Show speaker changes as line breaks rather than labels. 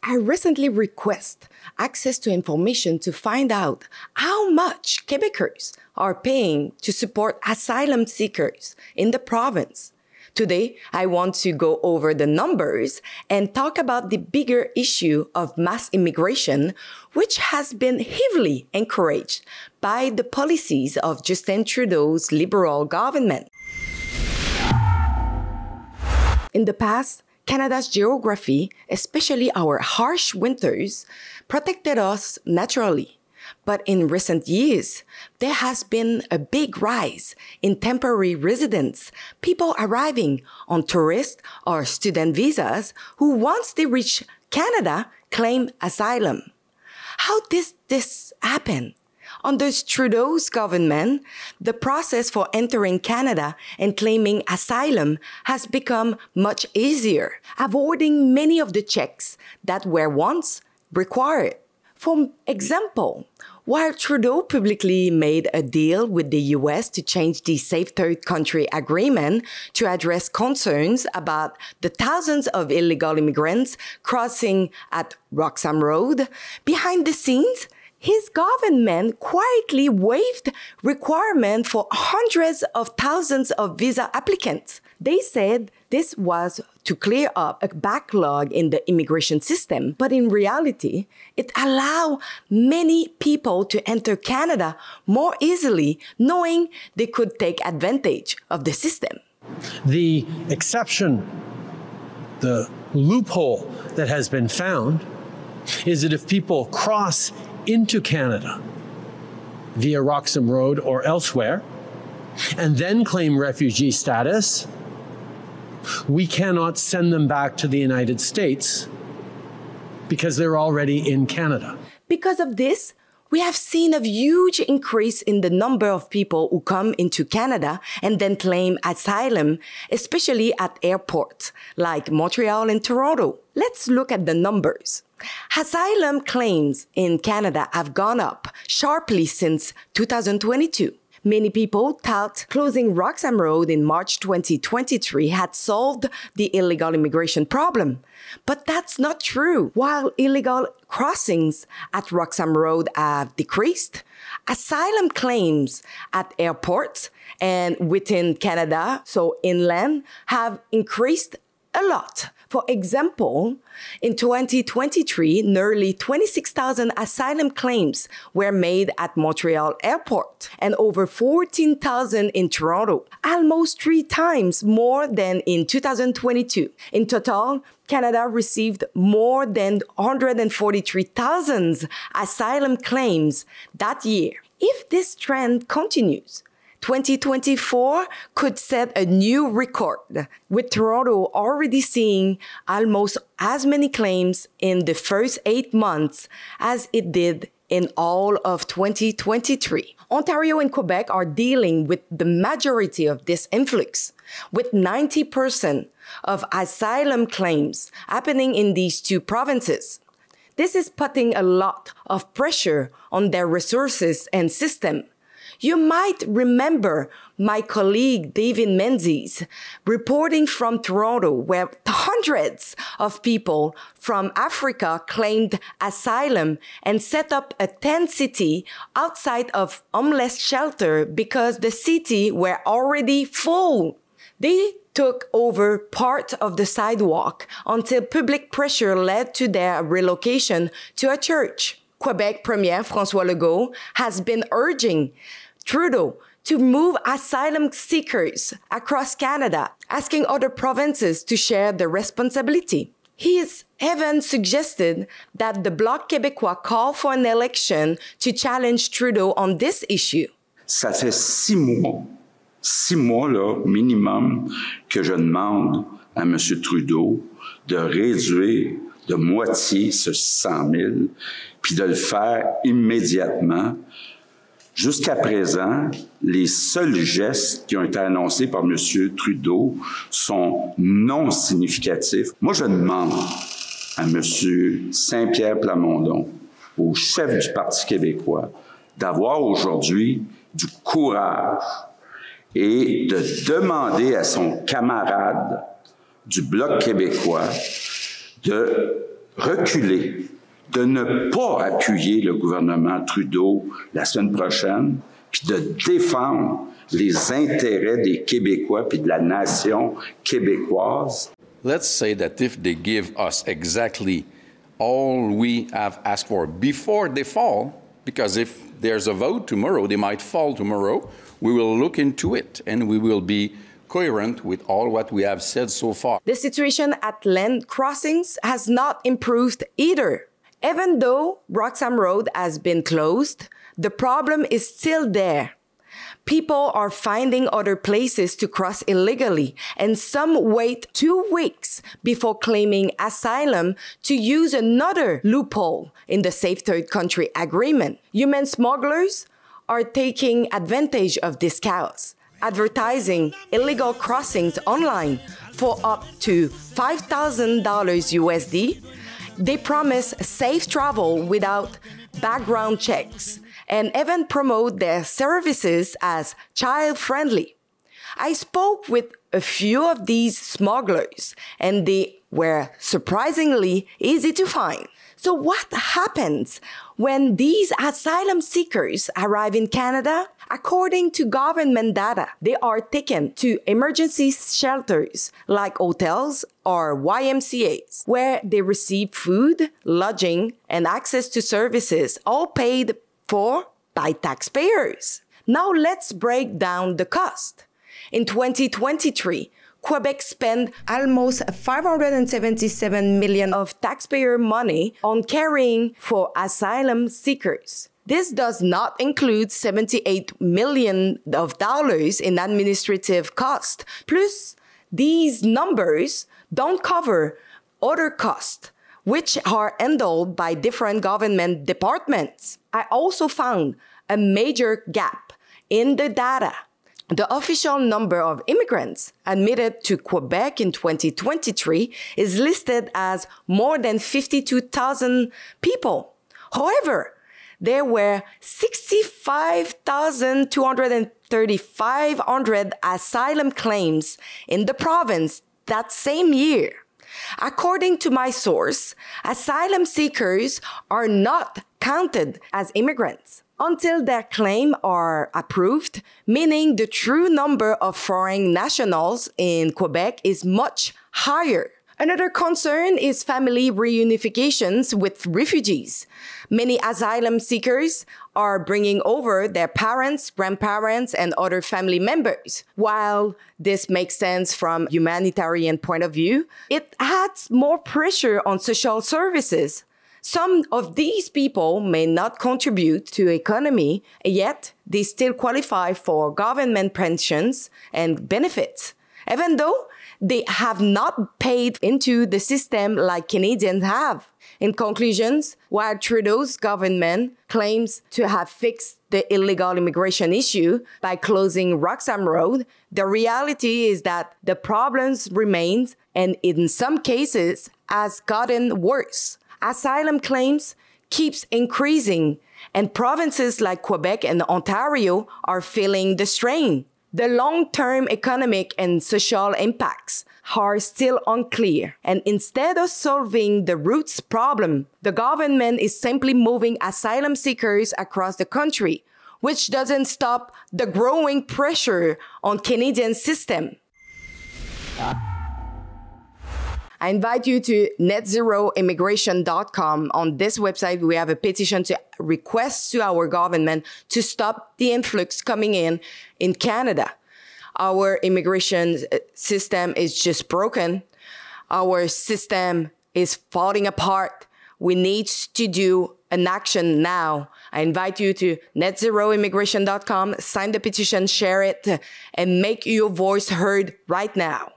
I recently requested access to information to find out how much Quebecers are paying to support asylum seekers in the province. Today, I want to go over the numbers and talk about the bigger issue of mass immigration, which has been heavily encouraged by the policies of Justin Trudeau's Liberal government. In the past, Canada's geography, especially our harsh winters, protected us naturally. But in recent years, there has been a big rise in temporary residents, people arriving on tourist or student visas who, once they reach Canada, claim asylum. How did this happen? Under Trudeau's government, the process for entering Canada and claiming asylum has become much easier, avoiding many of the checks that were once required. For example, while Trudeau publicly made a deal with the US to change the Safe Third Country Agreement to address concerns about the thousands of illegal immigrants crossing at Roxham Road, behind the scenes, his government quietly waived requirement for hundreds of thousands of visa applicants. They said this was to clear up a backlog in the immigration system, but in reality, it allowed many people to enter Canada more easily, knowing they could take advantage of the system.
The exception, the loophole that has been found, is that if people cross into Canada via Roxham Road or elsewhere, and then claim refugee status, we cannot send them back to the United States because they're already in Canada.
Because of this, we have seen a huge increase in the number of people who come into Canada and then claim asylum, especially at airports like Montreal and Toronto. Let's look at the numbers. Asylum claims in Canada have gone up sharply since 2022. Many people thought closing Roxham Road in March 2023 had solved the illegal immigration problem. But that's not true. While illegal crossings at Roxham Road have decreased, asylum claims at airports and within Canada, so inland, have increased a lot. For example, in 2023, nearly 26,000 asylum claims were made at Montreal Airport and over 14,000 in Toronto, almost 3 times more than in 2022. In total, Canada received more than 143,000 asylum claims that year. If this trend continues, 2024 could set a new record, with Toronto already seeing almost as many claims in the first 8 months as it did in all of 2023. Ontario and Quebec are dealing with the majority of this influx, with 90% of asylum claims happening in these two provinces. This is putting a lot of pressure on their resources and system. You might remember my colleague David Menzies reporting from Toronto, where hundreds of people from Africa claimed asylum and set up a tent city outside of homeless shelter because the city were already full. They took over part of the sidewalk until public pressure led to their relocation to a church. Quebec Premier François Legault has been urging Trudeau to move asylum seekers across Canada, asking other provinces to share the responsibility. He has even suggested that the Bloc québécois call for an election to challenge Trudeau on this issue.
Ça fait 6 mois là, minimum, que je demande à M. Trudeau de réduire de moitié ce 100 000, puis de le faire immédiatement. Jusqu'à présent, les seuls gestes qui ont été annoncés par M. Trudeau sont non significatifs. Moi, je demande à M. Saint-Pierre Plamondon, au chef du Parti québécois, d'avoir aujourd'hui du courage et de demander à son camarade du Bloc québécois de reculer, de ne pas appuyer le gouvernement Trudeau la semaine prochaine, puis de défendre les intérêts des Québécois puis de la nation québécoise.
Let's say that if they give us exactly all we have asked for before they fall, because if there's a vote tomorrow, they might fall tomorrow, we will look into it and we will be coherent with all what we have said so far.
The situation at land crossings has not improved either. Even though Roxham Road has been closed, the problem is still there. People are finding other places to cross illegally, and some wait 2 weeks before claiming asylum to use another loophole in the Safe Third Country Agreement. Human smugglers are taking advantage of this chaos, advertising illegal crossings online for up to $5,000 USD. They promise safe travel without background checks and even promote their services as child-friendly. I spoke with a few of these smugglers, and they were surprisingly easy to find. So what happens when these asylum seekers arrive in Canada? According to government data, they are taken to emergency shelters like hotels or YMCAs, where they receive food, lodging, and access to services, all paid for by taxpayers. Now let's break down the cost. In 2023, Quebec spent almost $577 million of taxpayer money on caring for asylum seekers. This does not include $78 million in administrative costs. Plus, these numbers don't cover other costs, which are handled by different government departments. I also found a major gap in the data. The official number of immigrants admitted to Quebec in 2023 is listed as more than 52,000 people. However, there were 65,235 asylum claims in the province that same year. According to my source, asylum seekers are not counted as immigrants until their claims are approved, meaning the true number of foreign nationals in Quebec is much higher. Another concern is family reunifications with refugees. Many asylum seekers are bringing over their parents, grandparents, and other family members. While this makes sense from a humanitarian point of view, it adds more pressure on social services. Some of these people may not contribute to the economy, yet they still qualify for government pensions and benefits, even though they have not paid into the system like Canadians have. In conclusions, while Trudeau's government claims to have fixed the illegal immigration issue by closing Roxham Road, the reality is that the problems remain and in some cases has gotten worse. Asylum claims keeps increasing, and provinces like Quebec and Ontario are feeling the strain. The long-term economic and social impacts are still unclear, and instead of solving the roots problem, the government is simply moving asylum seekers across the country, which doesn't stop the growing pressure on Canadian system. I invite you to netzeroimmigration.com. On this website, we have a petition to request to our government to stop the influx coming in Canada. Our immigration system is just broken. Our system is falling apart. We need to do an action now. I invite you to netzeroimmigration.com, sign the petition, share it, and make your voice heard right now.